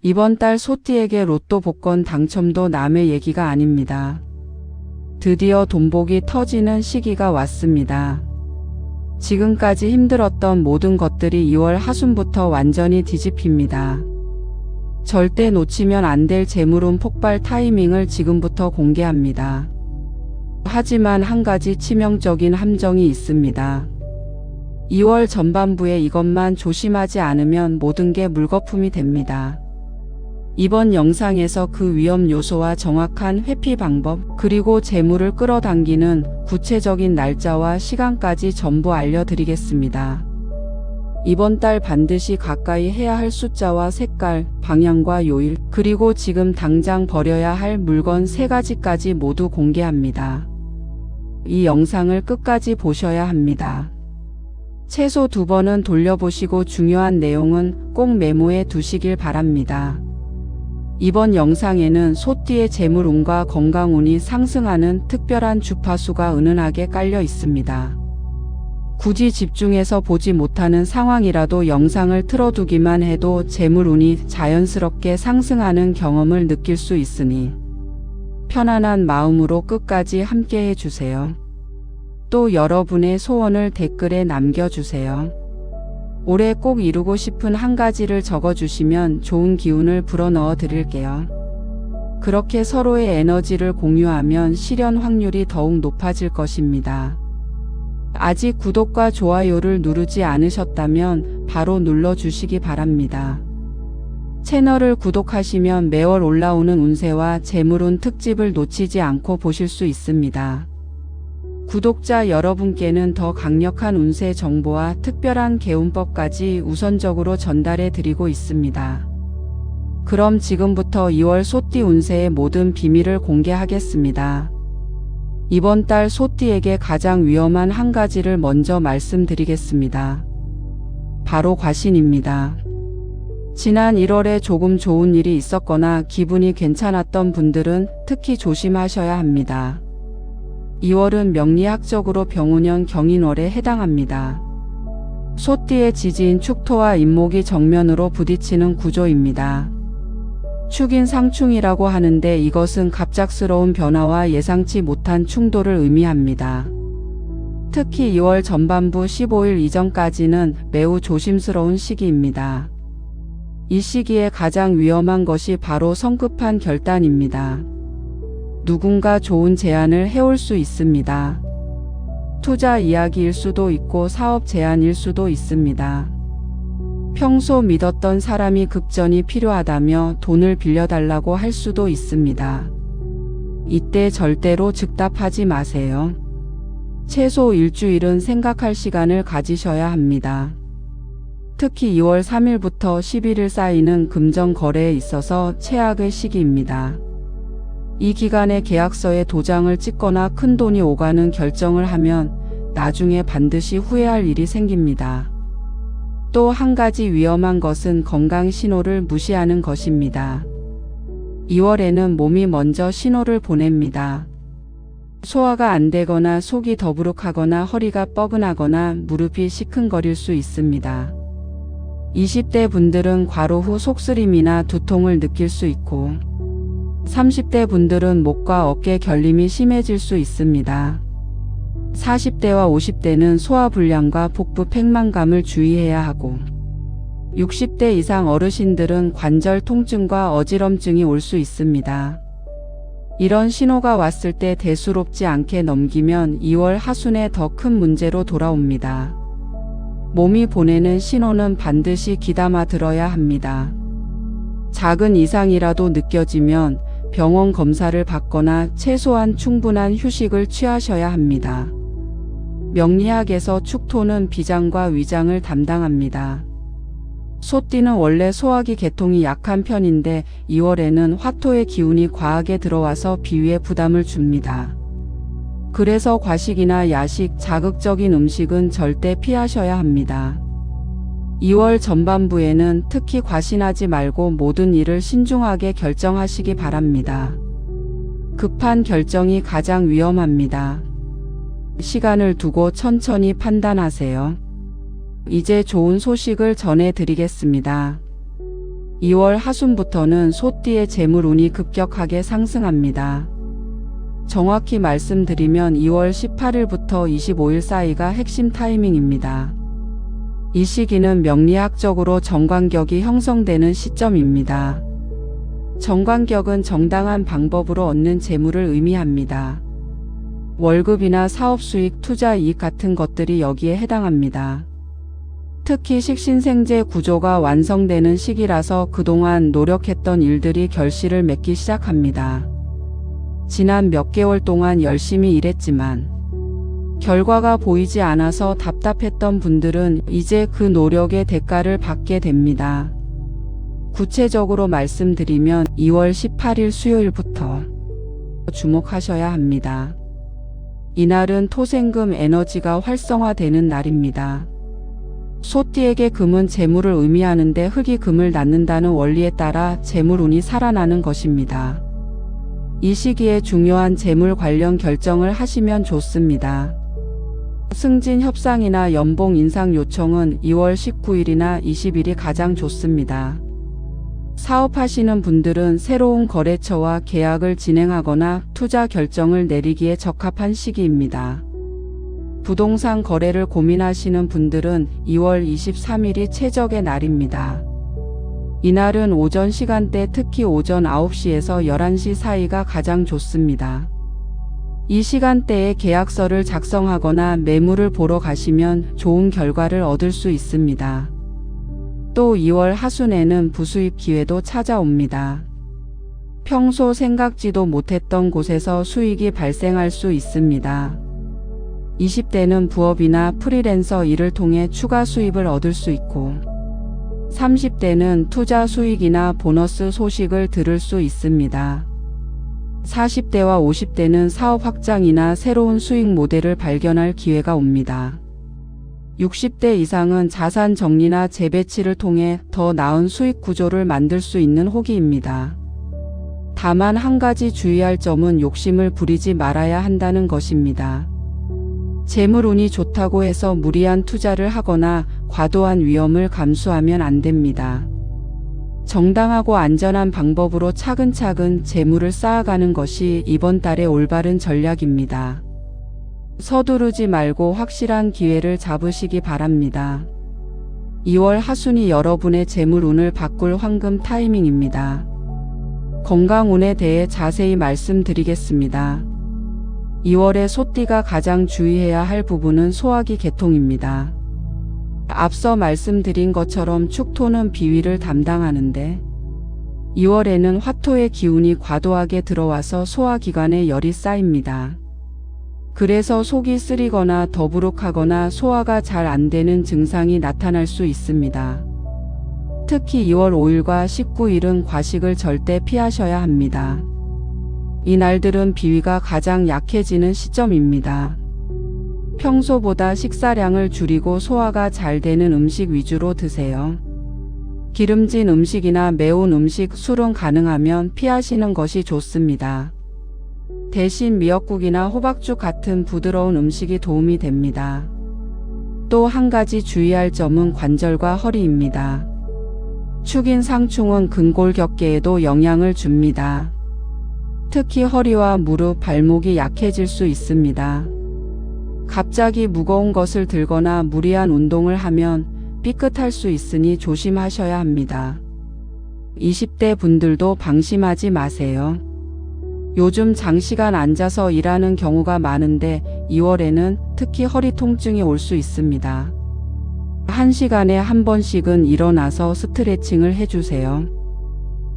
이번 달 소띠에게 로또 복권 당첨도 남의 얘기가 아닙니다. 드디어 돈복이 터지는 시기가 왔습니다. 지금까지 힘들었던 모든 것들이 2월 하순부터 완전히 뒤집힙니다. 절대 놓치면 안 될 재물운 폭발 타이밍을 지금부터 공개합니다. 하지만 한 가지 치명적인 함정이 있습니다. 2월 전반부에 이것만 조심하지 않으면 모든 게 물거품이 됩니다. 이번 영상에서 그 위험 요소와 정확한 회피 방법, 그리고 재물을 끌어당기는 구체적인 날짜와 시간까지 전부 알려드리겠습니다. 이번 달 반드시 가까이 해야 할 숫자와 색깔, 방향과 요일, 그리고 지금 당장 버려야 할 물건 3가지까지 모두 공개합니다. 이 영상을 끝까지 보셔야 합니다. 최소 2번은 돌려보시고 중요한 내용은 꼭 메모해 두시길 바랍니다. 이번 영상에는 소띠의 재물운과 건강운이 상승하는 특별한 주파수가 은은하게 깔려 있습니다. 굳이 집중해서 보지 못하는 상황이라도 영상을 틀어두기만 해도 재물운이 자연스럽게 상승하는 경험을 느낄 수 있으니 편안한 마음으로 끝까지 함께 해주세요. 또 여러분의 소원을 댓글에 남겨주세요. 올해 꼭 이루고 싶은 한 가지를 적어주시면 좋은 기운을 불어넣어 드릴게요. 그렇게 서로의 에너지를 공유하면 실현 확률이 더욱 높아질 것입니다. 아직 구독과 좋아요를 누르지 않으셨다면 바로 눌러주시기 바랍니다. 채널을 구독하시면 매월 올라오는 운세와 재물운 특집을 놓치지 않고 보실 수 있습니다. 구독자 여러분께는 더 강력한 운세 정보와 특별한 개운법까지 우선적으로 전달해 드리고 있습니다. 그럼 지금부터 2월 소띠 운세의 모든 비밀을 공개하겠습니다. 이번 달 소띠에게 가장 위험한 한 가지를 먼저 말씀드리겠습니다. 바로 과신입니다. 지난 1월에 조금 좋은 일이 있었거나 기분이 괜찮았던 분들은 특히 조심하셔야 합니다. 2월은 명리학적으로 병운년 경인월에 해당합니다. 소띠의 지지인 축토와 인목이 정면으로 부딪히는 구조입니다. 축인 상충이라고 하는데 이것은 갑작스러운 변화와 예상치 못한 충돌을 의미합니다. 특히 2월 전반부 15일 이전까지는 매우 조심스러운 시기입니다. 이 시기에 가장 위험한 것이 바로 성급한 결단입니다. 누군가 좋은 제안을 해올 수 있습니다. 투자 이야기일 수도 있고 사업 제안일 수도 있습니다. 평소 믿었던 사람이 급전이 필요하다며 돈을 빌려달라고 할 수도 있습니다. 이때 절대로 즉답하지 마세요. 최소 일주일은 생각할 시간을 가지셔야 합니다. 특히 2월 3일부터 11일 사이는 금전 거래에 있어서 최악의 시기입니다. 이 기간에 계약서에 도장을 찍거나 큰 돈이 오가는 결정을 하면 나중에 반드시 후회할 일이 생깁니다. 또 한 가지 위험한 것은 건강 신호를 무시하는 것입니다. 2월에는 몸이 먼저 신호를 보냅니다. 소화가 안 되거나 속이 더부룩하거나 허리가 뻐근하거나 무릎이 시큰거릴 수 있습니다. 20대 분들은 과로 후 속쓰림이나 두통을 느낄 수 있고 30대 분들은 목과 어깨 결림이 심해질 수 있습니다. 40대와 50대는 소화불량과 복부 팽만감을 주의해야 하고 60대 이상 어르신들은 관절 통증과 어지럼증이 올 수 있습니다. 이런 신호가 왔을 때 대수롭지 않게 넘기면 2월 하순에 더 큰 문제로 돌아옵니다. 몸이 보내는 신호는 반드시 귀담아 들어야 합니다. 작은 이상이라도 느껴지면 병원 검사를 받거나 최소한 충분한 휴식을 취하셔야 합니다. 명리학에서 축토는 비장과 위장을 담당합니다. 소띠는 원래 소화기 계통이 약한 편인데 2월에는 화토의 기운이 과하게 들어와서 비위에 부담을 줍니다. 그래서 과식이나 야식, 자극적인 음식은 절대 피하셔야 합니다. 2월 전반부에는 특히 과신하지 말고 모든 일을 신중하게 결정하시기 바랍니다. 급한 결정이 가장 위험합니다. 시간을 두고 천천히 판단하세요. 이제 좋은 소식을 전해드리겠습니다. 2월 하순부터는 소띠의 재물운이 급격하게 상승합니다. 정확히 말씀드리면 2월 18일부터 25일 사이가 핵심 타이밍입니다. 이 시기는 명리학적으로 정관격이 형성되는 시점입니다. 정관격은 정당한 방법으로 얻는 재물을 의미합니다. 월급이나 사업 수익, 투자 이익 같은 것들이 여기에 해당합니다. 특히 식신생재 구조가 완성되는 시기라서 그동안 노력했던 일들이 결실을 맺기 시작합니다. 지난 몇 개월 동안 열심히 일했지만 결과가 보이지 않아서 답답했던 분들은 이제 그 노력의 대가를 받게 됩니다. 구체적으로 말씀드리면 2월 18일 수요일부터 주목하셔야 합니다. 이날은 토생금 에너지가 활성화되는 날입니다. 소띠에게 금은 재물을 의미하는데 흙이 금을 낳는다는 원리에 따라 재물운이 살아나는 것입니다. 이 시기에 중요한 재물 관련 결정을 하시면 좋습니다. 승진 협상이나 연봉 인상 요청은 2월 19일이나 20일이 가장 좋습니다. 사업하시는 분들은 새로운 거래처와 계약을 진행하거나 투자 결정을 내리기에 적합한 시기입니다. 부동산 거래를 고민하시는 분들은 2월 23일이 최적의 날입니다. 이날은 오전 시간대, 특히 오전 9시에서 11시 사이가 가장 좋습니다. 이 시간대에 계약서를 작성하거나 매물을 보러 가시면 좋은 결과를 얻을 수 있습니다. 또 2월 하순에는 부수입 기회도 찾아옵니다. 평소 생각지도 못했던 곳에서 수익이 발생할 수 있습니다. 20대는 부업이나 프리랜서 일을 통해 추가 수입을 얻을 수 있고 30대는 투자 수익이나 보너스 소식을 들을 수 있습니다. 40대와 50대는 사업 확장이나 새로운 수익 모델을 발견할 기회가 옵니다. 60대 이상은 자산 정리나 재배치를 통해 더 나은 수익 구조를 만들 수 있는 호기입니다. 다만 한 가지 주의할 점은 욕심을 부리지 말아야 한다는 것입니다. 재물운이 좋다고 해서 무리한 투자를 하거나 과도한 위험을 감수하면 안 됩니다. 정당하고 안전한 방법으로 차근차근 재물을 쌓아가는 것이 이번 달의 올바른 전략입니다. 서두르지 말고 확실한 기회를 잡으시기 바랍니다. 2월 하순이 여러분의 재물운을 바꿀 황금 타이밍입니다. 건강운에 대해 자세히 말씀드리겠습니다. 2월에 소띠가 가장 주의해야 할 부분은 소화기 개통입니다. 앞서 말씀드린 것처럼 축토는 비위를 담당하는데 2월에는 화토의 기운이 과도하게 들어와서 소화기관에 열이 쌓입니다. 그래서 속이 쓰리거나 더부룩하거나 소화가 잘 안 되는 증상이 나타날 수 있습니다. 특히 2월 5일과 19일은 과식을 절대 피하셔야 합니다. 이 날들은 비위가 가장 약해지는 시점입니다. 평소보다 식사량을 줄이고 소화가 잘 되는 음식 위주로 드세요. 기름진 음식이나 매운 음식, 술은 가능하면 피하시는 것이 좋습니다. 대신 미역국이나 호박죽 같은 부드러운 음식이 도움이 됩니다. 또 한 가지 주의할 점은 관절과 허리입니다. 축인 상충은 근골격계에도 영향을 줍니다. 특히 허리와 무릎, 발목이 약해질 수 있습니다. 갑자기 무거운 것을 들거나 무리한 운동을 하면 삐끗할 수 있으니 조심하셔야 합니다. 20대 분들도 방심하지 마세요. 요즘 장시간 앉아서 일하는 경우가 많은데 2월에는 특히 허리 통증이 올 수 있습니다. 1시간에 한 번씩은 일어나서 스트레칭을 해주세요.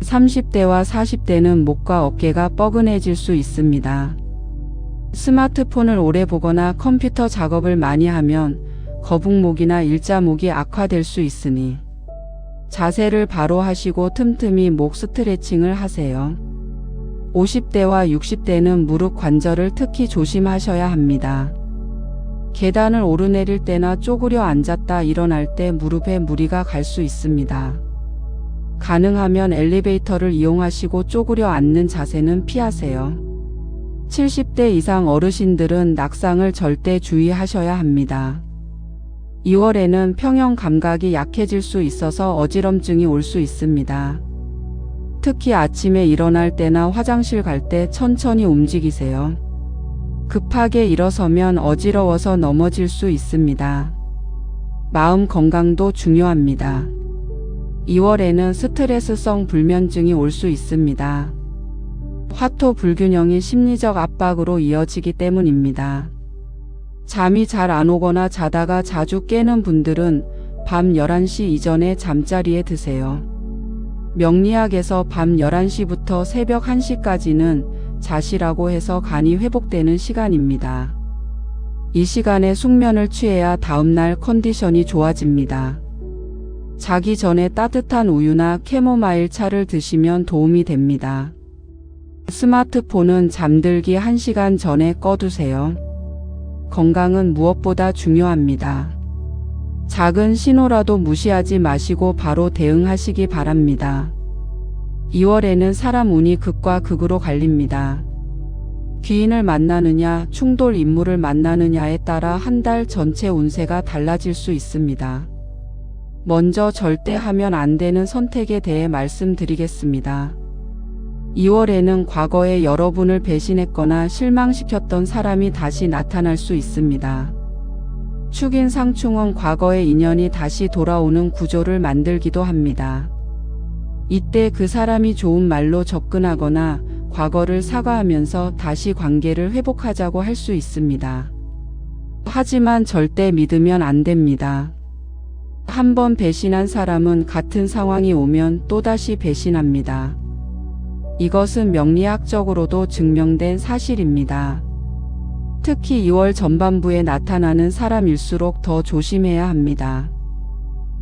30대와 40대는 목과 어깨가 뻐근해질 수 있습니다. 스마트폰을 오래 보거나 컴퓨터 작업을 많이 하면 거북목이나 일자목이 악화될 수 있으니 자세를 바로 하시고 틈틈이 목 스트레칭을 하세요. 50대와 60대는 무릎 관절을 특히 조심하셔야 합니다. 계단을 오르내릴 때나 쪼그려 앉았다 일어날 때 무릎에 무리가 갈 수 있습니다. 가능하면 엘리베이터를 이용하시고 쪼그려 앉는 자세는 피하세요. 70대 이상 어르신들은 낙상을 절대 주의하셔야 합니다. 2월에는 평형 감각이 약해질 수 있어서 어지럼증이 올 수 있습니다. 특히 아침에 일어날 때나 화장실 갈 때 천천히 움직이세요. 급하게 일어서면 어지러워서 넘어질 수 있습니다. 마음 건강도 중요합니다. 2월에는 스트레스성 불면증이 올 수 있습니다. 화토 불균형이 심리적 압박으로 이어지기 때문입니다. 잠이 잘 안 오거나 자다가 자주 깨는 분들은 밤 11시 이전에 잠자리에 드세요. 명리학에서 밤 11시부터 새벽 1시까지는 자시라고 해서 간이 회복되는 시간입니다. 이 시간에 숙면을 취해야 다음날 컨디션이 좋아집니다. 자기 전에 따뜻한 우유나 캐모마일 차를 드시면 도움이 됩니다. 스마트폰은 잠들기 1시간 전에 꺼두세요. 건강은 무엇보다 중요합니다. 작은 신호라도 무시하지 마시고 바로 대응하시기 바랍니다. 2월에는 사람 운이 극과 극으로 갈립니다. 귀인을 만나느냐, 충돌 인물을 만나느냐에 따라 한 달 전체 운세가 달라질 수 있습니다. 먼저 절대 하면 안 되는 선택에 대해 말씀드리겠습니다. 2월에는 과거에 여러분을 배신했거나 실망시켰던 사람이 다시 나타날 수 있습니다. 축인상충은 과거의 인연이 다시 돌아오는 구조를 만들기도 합니다. 이때 그 사람이 좋은 말로 접근하거나 과거를 사과하면서 다시 관계를 회복하자고 할 수 있습니다. 하지만 절대 믿으면 안 됩니다. 한번 배신한 사람은 같은 상황이 오면 또다시 배신합니다. 이것은 명리학적으로도 증명된 사실입니다. 특히 2월 전반부에 나타나는 사람일수록 더 조심해야 합니다.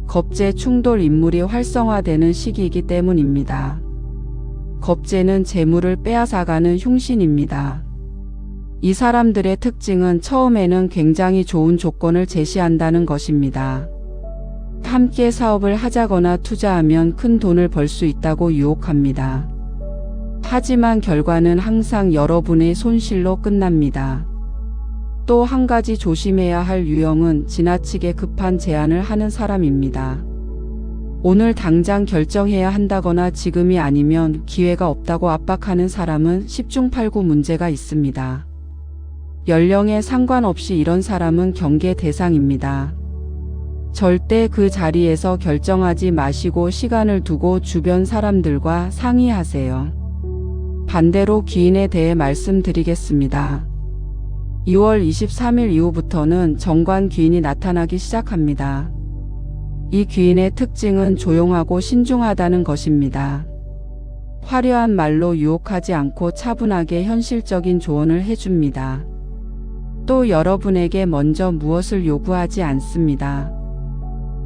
겁재 충돌 인물이 활성화되는 시기이기 때문입니다. 겁재는 재물을 빼앗아가는 흉신입니다. 이 사람들의 특징은 처음에는 굉장히 좋은 조건을 제시한다는 것입니다. 함께 사업을 하자거나 투자하면 큰 돈을 벌 수 있다고 유혹합니다. 하지만 결과는 항상 여러분의 손실로 끝납니다. 또 한 가지 조심해야 할 유형은 지나치게 급한 제안을 하는 사람입니다. 오늘 당장 결정해야 한다거나 지금이 아니면 기회가 없다고 압박하는 사람은 10중 8구 문제가 있습니다. 연령에 상관없이 이런 사람은 경계 대상입니다. 절대 그 자리에서 결정하지 마시고 시간을 두고 주변 사람들과 상의하세요. 반대로 귀인에 대해 말씀드리겠습니다. 2월 23일 이후부터는 정관 귀인이 나타나기 시작합니다. 이 귀인의 특징은 조용하고 신중하다는 것입니다. 화려한 말로 유혹하지 않고 차분하게 현실적인 조언을 해줍니다. 또 여러분에게 먼저 무엇을 요구하지 않습니다.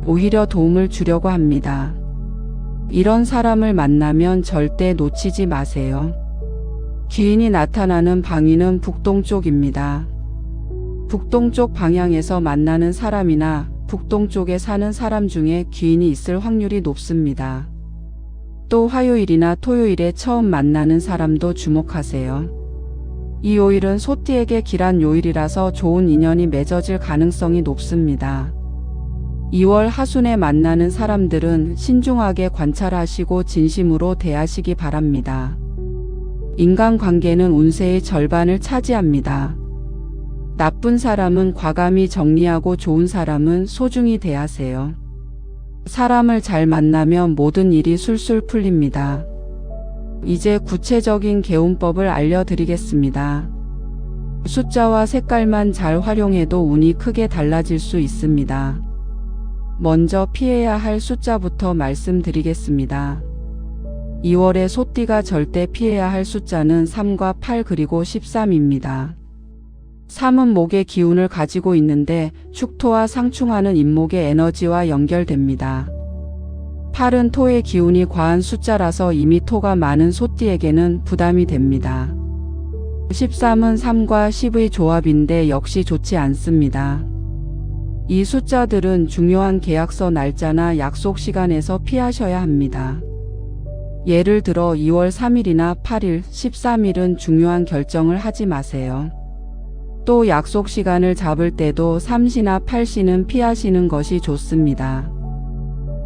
오히려 도움을 주려고 합니다. 이런 사람을 만나면 절대 놓치지 마세요. 귀인이 나타나는 방위는 북동쪽입니다. 북동쪽 방향에서 만나는 사람이나 북동쪽에 사는 사람 중에 귀인이 있을 확률이 높습니다. 또 화요일이나 토요일에 처음 만나는 사람도 주목하세요. 이 요일은 소띠에게 길한 요일이라서 좋은 인연이 맺어질 가능성이 높습니다. 2월 하순에 만나는 사람들은 신중하게 관찰하시고 진심으로 대하시기 바랍니다. 인간관계는 운세의 절반을 차지합니다. 나쁜 사람은 과감히 정리하고 좋은 사람은 소중히 대하세요. 사람을 잘 만나면 모든 일이 술술 풀립니다. 이제 구체적인 개운법을 알려드리겠습니다. 숫자와 색깔만 잘 활용해도 운이 크게 달라질 수 있습니다. 먼저 피해야 할 숫자부터 말씀드리겠습니다. 2월에 소띠가 절대 피해야 할 숫자는 3과 8 그리고 13입니다. 3은 목의 기운을 가지고 있는데 축토와 상충하는 인목의 에너지와 연결됩니다. 8은 토의 기운이 과한 숫자라서 이미 토가 많은 소띠에게는 부담이 됩니다. 13은 3과 10의 조합인데 역시 좋지 않습니다. 이 숫자들은 중요한 계약서 날짜나 약속 시간에서 피하셔야 합니다. 예를 들어 2월 3일이나 8일, 13일은 중요한 결정을 하지 마세요. 또 약속 시간을 잡을 때도 3시나 8시는 피하시는 것이 좋습니다.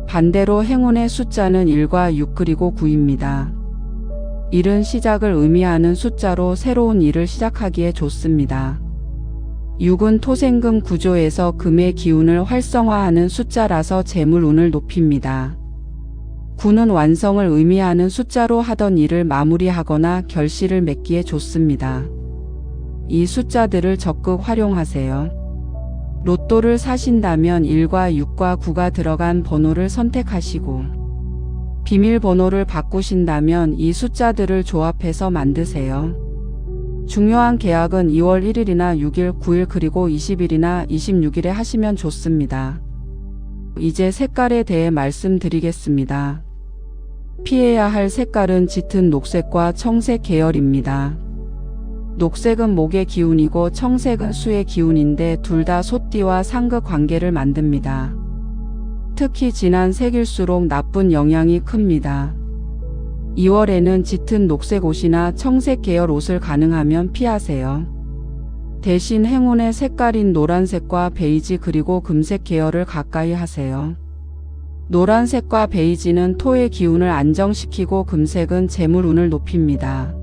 반대로 행운의 숫자는 1과 6 그리고 9입니다. 1은 시작을 의미하는 숫자로 새로운 일을 시작하기에 좋습니다. 6은 토생금 구조에서 금의 기운을 활성화하는 숫자라서 재물운을 높입니다. 9는 완성을 의미하는 숫자로 하던 일을 마무리하거나 결실을 맺기에 좋습니다. 이 숫자들을 적극 활용하세요. 로또를 사신다면 1과 6과 9가 들어간 번호를 선택하시고 비밀번호를 바꾸신다면 이 숫자들을 조합해서 만드세요. 중요한 계약은 2월 1일이나 6일, 9일 그리고 20일이나 26일에 하시면 좋습니다. 이제 색깔에 대해 말씀드리겠습니다. 피해야 할 색깔은 짙은 녹색과 청색 계열입니다. 녹색은 목의 기운이고 청색은 수의 기운인데 둘 다 소띠와 상극 관계를 만듭니다. 특히 진한 색일수록 나쁜 영향이 큽니다. 2월에는 짙은 녹색 옷이나 청색 계열 옷을 가능하면 피하세요. 대신 행운의 색깔인 노란색과 베이지 그리고 금색 계열을 가까이 하세요. 노란색과 베이지는 토의 기운을 안정시키고 금색은 재물운을 높입니다.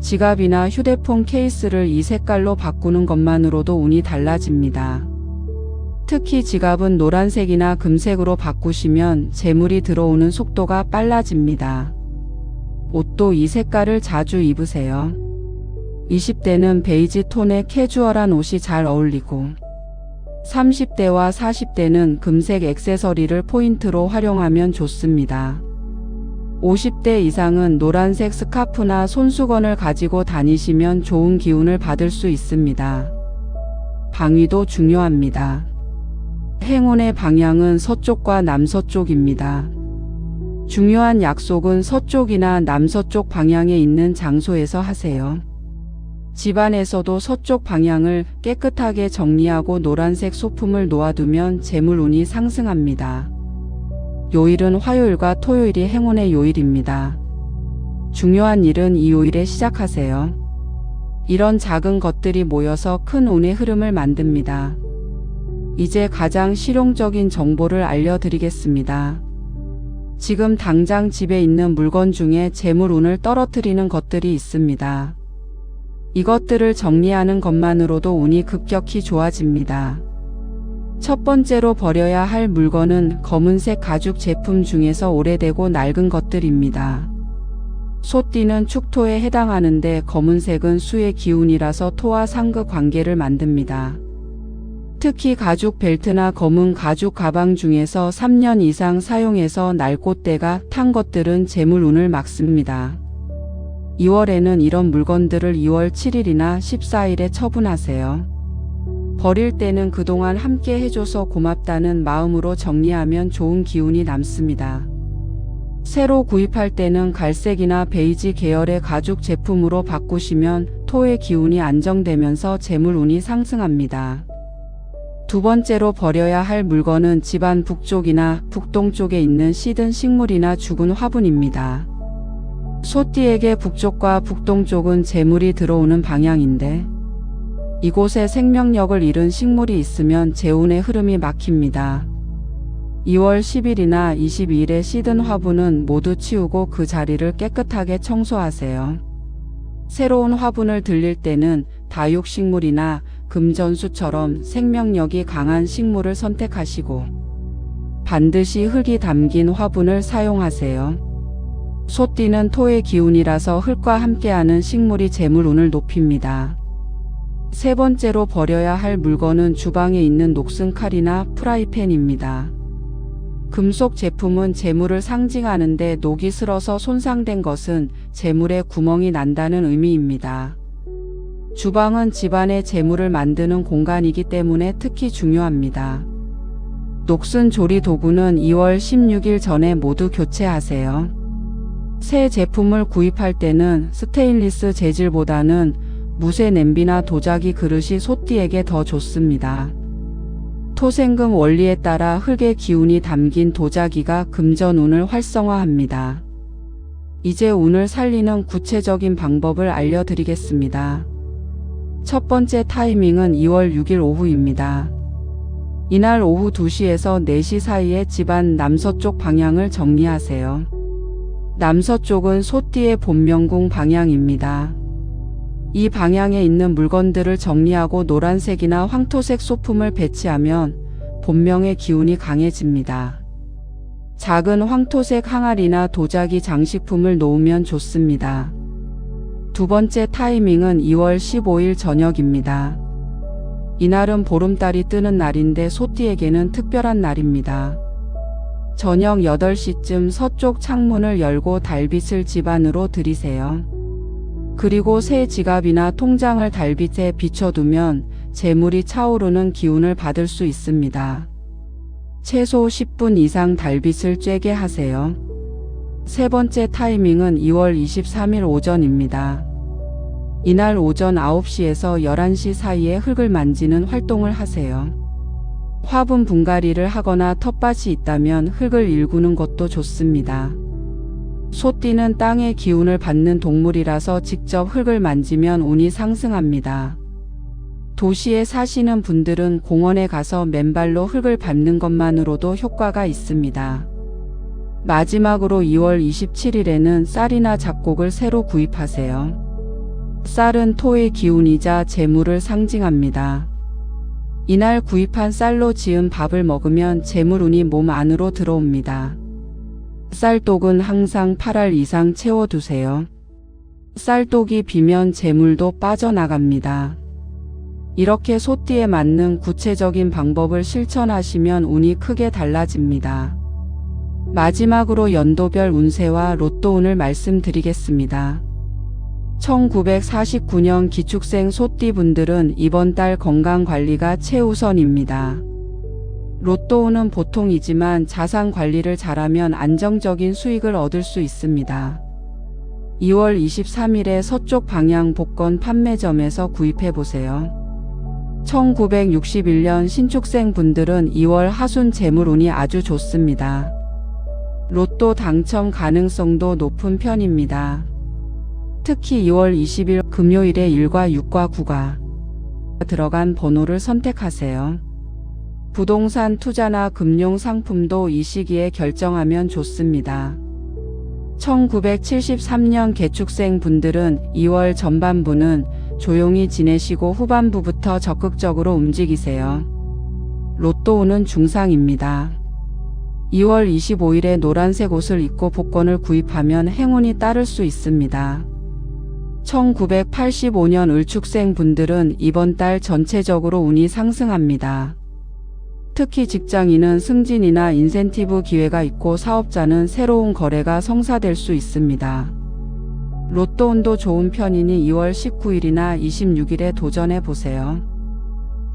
지갑이나 휴대폰 케이스를 이 색깔로 바꾸는 것만으로도 운이 달라집니다. 특히 지갑은 노란색이나 금색으로 바꾸시면 재물이 들어오는 속도가 빨라집니다. 옷도 이 색깔을 자주 입으세요. 20대는 베이지 톤의 캐주얼한 옷이 잘 어울리고 30대와 40대는 금색 액세서리를 포인트로 활용하면 좋습니다. 50대 이상은 노란색 스카프나 손수건을 가지고 다니시면 좋은 기운을 받을 수 있습니다. 방위도 중요합니다. 행운의 방향은 서쪽과 남서쪽입니다. 중요한 약속은 서쪽이나 남서쪽 방향에 있는 장소에서 하세요. 집안에서도 서쪽 방향을 깨끗하게 정리하고 노란색 소품을 놓아두면 재물운이 상승합니다. 요일은 화요일과 토요일이 행운의 요일입니다. 중요한 일은 이 요일에 시작하세요. 이런 작은 것들이 모여서 큰 운의 흐름을 만듭니다. 이제 가장 실용적인 정보를 알려드리겠습니다. 지금 당장 집에 있는 물건 중에 재물운을 떨어뜨리는 것들이 있습니다. 이것들을 정리하는 것만으로도 운이 급격히 좋아집니다. 첫 번째로 버려야 할 물건은 검은색 가죽 제품 중에서 오래되고 낡은 것들입니다. 소띠는 축토에 해당하는데 검은색은 수의 기운이라서 토와 상극 관계를 만듭니다. 특히 가죽 벨트나 검은 가죽 가방 중에서 3년 이상 사용해서 낡고 때가 탄 것들은 재물운을 막습니다. 2월에는 이런 물건들을 2월 7일이나 14일에 처분하세요. 버릴 때는 그동안 함께 해줘서 고맙다는 마음으로 정리하면 좋은 기운이 남습니다. 새로 구입할 때는 갈색이나 베이지 계열의 가죽 제품으로 바꾸시면 토의 기운이 안정되면서 재물운이 상승합니다. 두 번째로 버려야 할 물건은 집안 북쪽이나 북동쪽에 있는 시든 식물이나 죽은 화분입니다. 소띠에게 북쪽과 북동쪽은 재물이 들어오는 방향인데 이곳에 생명력을 잃은 식물이 있으면 재운의 흐름이 막힙니다. 2월 10일이나 22일에 시든 화분은 모두 치우고 그 자리를 깨끗하게 청소하세요. 새로운 화분을 들릴 때는 다육식물이나 금전수처럼 생명력이 강한 식물을 선택하시고 반드시 흙이 담긴 화분을 사용하세요. 소띠는 토의 기운이라서 흙과 함께하는 식물이 재물운을 높입니다. 세 번째로 버려야 할 물건은 주방에 있는 녹슨 칼이나 프라이팬입니다. 금속 제품은 재물을 상징하는데 녹이 슬어서 손상된 것은 재물에 구멍이 난다는 의미입니다. 주방은 집안의 재물을 만드는 공간이기 때문에 특히 중요합니다. 녹슨 조리 도구는 2월 16일 전에 모두 교체하세요. 새 제품을 구입할 때는 스테인리스 재질보다는 무쇠 냄비나 도자기 그릇이 소띠에게 더 좋습니다. 토생금 원리에 따라 흙의 기운이 담긴 도자기가 금전운을 활성화합니다. 이제 운을 살리는 구체적인 방법을 알려드리겠습니다. 첫 번째 타이밍은 2월 6일 오후입니다. 이날 오후 2시에서 4시 사이에 집안 남서쪽 방향을 정리하세요. 남서쪽은 소띠의 본명궁 방향입니다. 이 방향에 있는 물건들을 정리하고 노란색이나 황토색 소품을 배치하면 본명의 기운이 강해집니다. 작은 황토색 항아리나 도자기 장식품을 놓으면 좋습니다. 두 번째 타이밍은 2월 15일 저녁입니다. 이날은 보름달이 뜨는 날인데 소띠에게는 특별한 날입니다. 저녁 8시쯤 서쪽 창문을 열고 달빛을 집 안으로 들이세요. 그리고 새 지갑이나 통장을 달빛에 비춰두면 재물이 차오르는 기운을 받을 수 있습니다. 최소 10분 이상 달빛을 쬐게 하세요. 세 번째 타이밍은 2월 23일 오전입니다. 이날 오전 9시에서 11시 사이에 흙을 만지는 활동을 하세요. 화분 분갈이를 하거나 텃밭이 있다면 흙을 일구는 것도 좋습니다. 소띠는 땅의 기운을 받는 동물이라서 직접 흙을 만지면 운이 상승합니다. 도시에 사시는 분들은 공원에 가서 맨발로 흙을 밟는 것만으로도 효과가 있습니다. 마지막으로 2월 27일에는 쌀이나 잡곡을 새로 구입하세요. 쌀은 토의 기운이자 재물을 상징합니다. 이날 구입한 쌀로 지은 밥을 먹으면 재물운이 몸 안으로 들어옵니다. 쌀독은 항상 8알 이상 채워두세요. 쌀독이 비면 재물도 빠져나갑니다. 이렇게 소띠에 맞는 구체적인 방법을 실천하시면 운이 크게 달라집니다. 마지막으로 연도별 운세와 로또운을 말씀드리겠습니다. 1949년 기축생 소띠분들은 이번 달 건강관리가 최우선입니다. 로또운은 보통이지만 자산관리를 잘하면 안정적인 수익을 얻을 수 있습니다. 2월 23일에 서쪽 방향 복권 판매점에서 구입해보세요. 1961년 신축생 분들은 2월 하순 재물운이 아주 좋습니다. 로또 당첨 가능성도 높은 편입니다. 특히 2월 20일 금요일에 1과 6과 9가 들어간 번호를 선택하세요. 부동산 투자나 금융 상품도 이 시기에 결정하면 좋습니다. 1973년 개축생 분들은 2월 전반부는 조용히 지내시고 후반부부터 적극적으로 움직이세요. 로또운은 중상입니다. 2월 25일에 노란색 옷을 입고 복권을 구입하면 행운이 따를 수 있습니다. 1985년 을축생 분들은 이번 달 전체적으로 운이 상승합니다. 특히 직장인은 승진이나 인센티브 기회가 있고 사업자는 새로운 거래가 성사될 수 있습니다. 로또운도 좋은 편이니 2월 19일이나 26일에 도전해 보세요.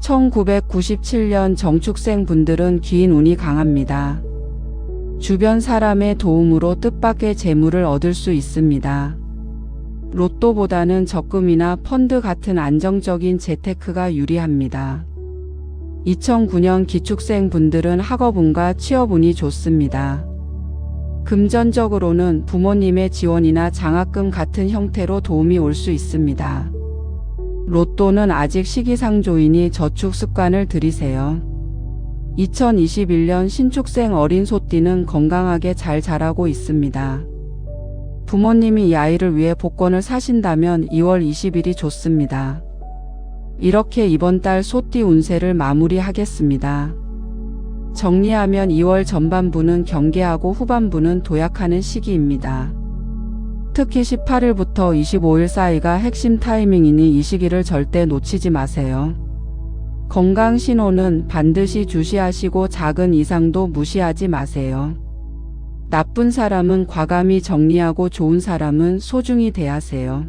1997년 정축생 분들은 긴 운이 강합니다. 주변 사람의 도움으로 뜻밖의 재물을 얻을 수 있습니다. 로또보다는 적금이나 펀드 같은 안정적인 재테크가 유리합니다. 2009년 기축생 분들은 학업운과 취업운이 좋습니다. 금전적으로는 부모님의 지원이나 장학금 같은 형태로 도움이 올 수 있습니다. 로또는 아직 시기상조이니 저축 습관을 들이세요. 2021년 신축생 어린 소띠는 건강하게 잘 자라고 있습니다. 부모님이 이 아이를 위해 복권을 사신다면 2월 20일이 좋습니다. 이렇게 이번 달 소띠 운세를 마무리하겠습니다. 정리하면 2월 전반부는 경계하고 후반부는 도약하는 시기입니다. 특히 18일부터 25일 사이가 핵심 타이밍이니 이 시기를 절대 놓치지 마세요. 건강 신호는 반드시 주시하시고 작은 이상도 무시하지 마세요. 나쁜 사람은 과감히 정리하고 좋은 사람은 소중히 대하세요.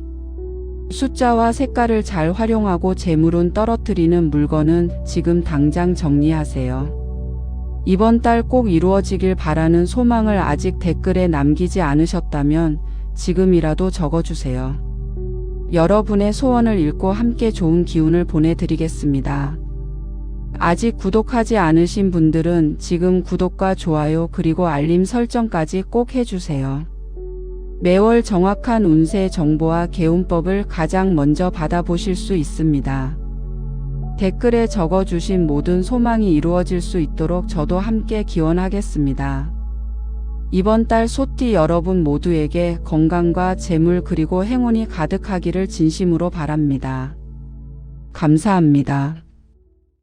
숫자와 색깔을 잘 활용하고 재물운 떨어뜨리는 물건은 지금 당장 정리하세요. 이번 달 꼭 이루어지길 바라는 소망을 아직 댓글에 남기지 않으셨다면 지금이라도 적어주세요. 여러분의 소원을 읽고 함께 좋은 기운을 보내드리겠습니다. 아직 구독하지 않으신 분들은 지금 구독과 좋아요 그리고 알림 설정까지 꼭 해주세요. 매월 정확한 운세 정보와 개운법을 가장 먼저 받아보실 수 있습니다. 댓글에 적어주신 모든 소망이 이루어질 수 있도록 저도 함께 기원하겠습니다. 이번 달 소띠 여러분 모두에게 건강과 재물 그리고 행운이 가득하기를 진심으로 바랍니다. 감사합니다.